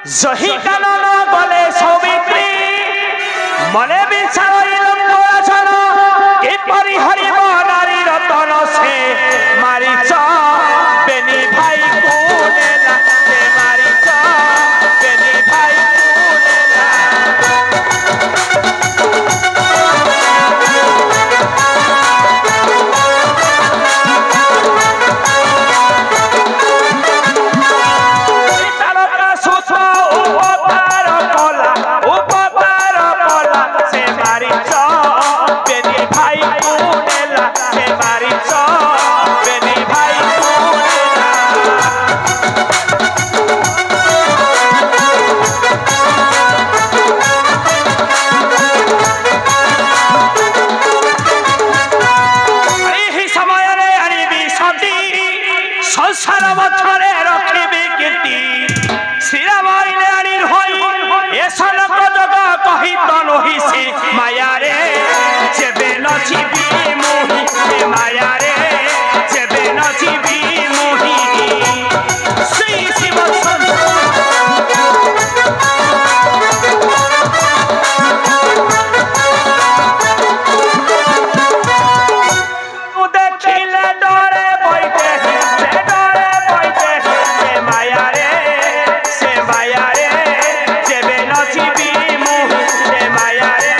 जही कानन गले सौमित्री मने बिछाइलम गोराछन किपरि हरिब नारी रतन से मारिच बेनी भाई कुनेला से मारिच बेनी भाई कुनेला माया रे जेबे नजीबी मोही माया रे जेबे नजीबी मोही श्री शिव देखिले डरे बैठे से माया रे जेबे नजीबी मोही से माया रे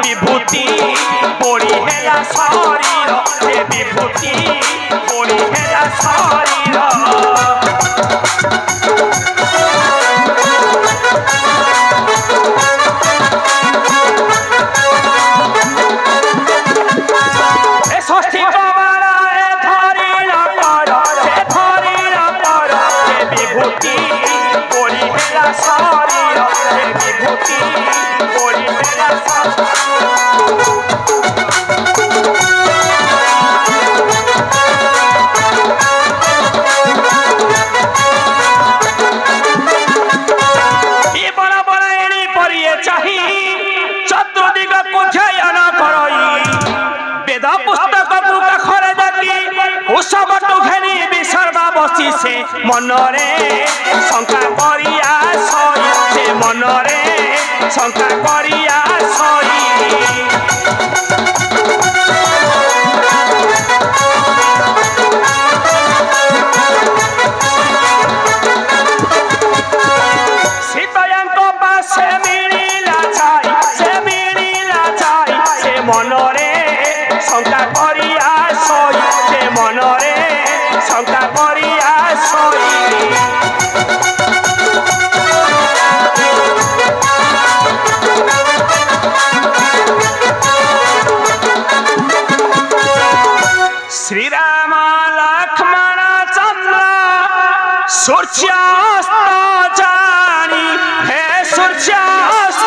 विभूति पोड़ी हेला शरीर से विभूति पोड़ी हेला शरीर ए षष्ठी कमाला ए धरी न कर से विभूति पोड़ी हेला शरीर से विभूति पोड़ी हेला शरीर से मनरे शंका करिया सई से मनरे शंका करिया सई सीतायंक पासे मिलिला जाई से मनरे शंका करिया सई से मनरे शंका करिया सई श्री राम लक्ष्मण चंद्र सूर्यास्त जानी हे सूर्यास्त